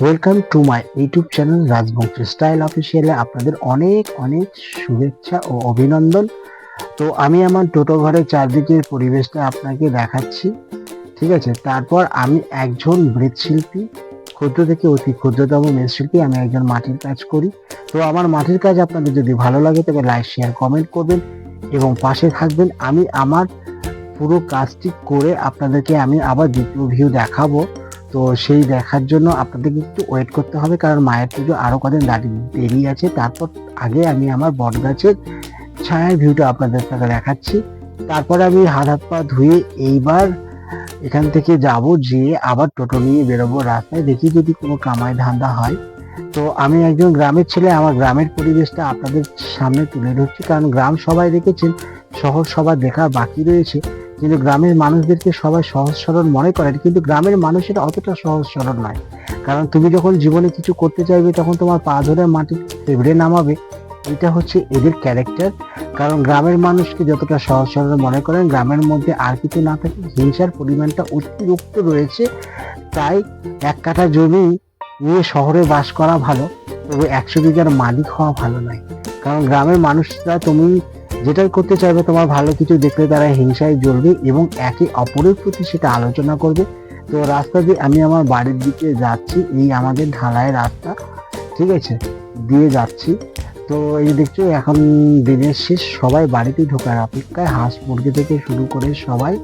Welcome to my YouTube channel Rajbanshi style অফিসিয়ালে আপনাদের অনেক অনেক শুভেচ্ছা ও অভিনন্দন। তো আমি আমার টোটো ঘরের চারদিকের পরিবেশটা আপনাকে দেখাচ্ছি, ঠিক আছে। তারপর আমি একজন মৃৎশিল্পী, ক্ষুদ্র থেকে অতি ক্ষুদ্রতম মৃৎশিল্পী। আমি একজন মাটির কাজ করি। তো আমার মাটির কাজ আপনাদের যদি ভালো লাগে তবে লাইক শেয়ার কমেন্ট করবেন এবং পাশে থাকবেন। আমি আমার পুরো কাজটি করে আপনাদেরকে আমি আবার দ্বিতীয় ভিউ দেখাবো। তো সেই দেখার জন্য আপনাদেরকে একটু ওয়েট করতে হবে, কারণ মায়ের পুজো আরো কদিন দেরি আছে। তারপর আগে আমি আমার বট গাছের ছায়ার ভিউটা আপনাদের সাথে দেখাচ্ছি। তারপরে আমি হাত হাত পা ধুয়ে এইবার এখান থেকে যাব, যেয়ে আবার টোটো নিয়ে বেরোবো রাস্তায়, দেখি যদি কোনো কামাই ধান্দা হয়। তো আমি একজন গ্রামের ছেলে, আমার গ্রামের পরিবেশটা আপনাদের সামনে তুলে ধরছি, কারণ গ্রাম সবাই দেখেছেন, শহর সবার দেখা বাকি রয়েছে। কিন্তু গ্রামের মানুষদেরকে সবাই সহজ সরল মনে করেন, কিন্তু গ্রামের মানুষেরা অতটা সহজ সরল নয়। কারণ তুমি যখন জীবনে কিছু করতে চাইবে তখন তোমার পা ধরে মাটি থেবড়ে নামাবে, এটা হচ্ছে এদের ক্যারেক্টার। কারণ গ্রামের মানুষকে যতটা সহজ সরল মনে করেন, গ্রামের মধ্যে আর কিছু না থাকে, হিংসার পরিমাণটা অতিরিক্ত রয়েছে। তাই 1 কাঠা জমি নিয়ে শহরে বাস করা ভালো, তবে 100 বিঘার মালিক হওয়া ভালো নয়। কারণ গ্রামের মানুষরা তুমি যেটাই করতে চাইবে, তোমার ভালো কিছু দেখলে তারা হিংসায় জ্বলবে এবং একে অপরের প্রতি সেটা আলোচনা করবে। তো রাস্তা দিয়ে আমি আমার বাড়ির দিকে যাচ্ছি, এই আমাদের ঢালাই রাস্তা, ঠিক আছে, দিয়ে যাচ্ছি। তো এই দেখছো এখন দিনের শেষ, সবাই বাড়িতে ঢোকার অপেক্ষায়, হাঁস মুরগি থেকে শুরু করে সবাই।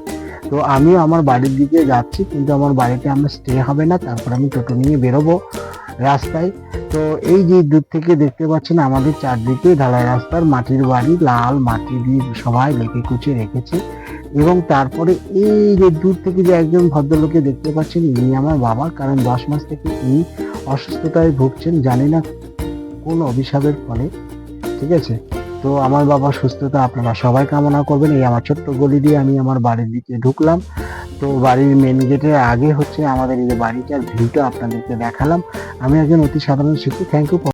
তো আমিও আমার বাড়ির দিকে যাচ্ছি, কিন্তু আমার বাড়িতে আমার স্টে হবে না, তারপর আমি টোটো নিয়ে বেরোবো রাস্তায়। তো এই যে দূর থেকে দেখতে পাচ্ছেন আমাদের চারদিকে ঢালাই রাস্তার মাটির বাড়ি, লাল মাটি দিয়ে সবাই লেপে কুচে রেখেছে। এবং তারপরে এই যে দূর থেকে যে একজন ভদ্রলোকে দেখতে পাচ্ছেন, ইনি আমার বাবা। কারণ 10 মাস থেকে ইনি অসুস্থতায় ভুগছেন, জানি না কোন অভিশাপের ফলে, ঠিক আছে। তো আমার বাবার সুস্থতা আপনারা সবাই কামনা করবেন। এই আমার ছোট্ট গলি দিয়ে আমি আমার বাড়ির দিকে ঢুকলাম। তো বাড়ির মেন গেটের আগে হচ্ছে আমাদের এই যে বাড়িটার ভিউটা আপনাদেরকে দেখালাম। আমি একজন অতি সাধারণ শিক্ষক। Thank you.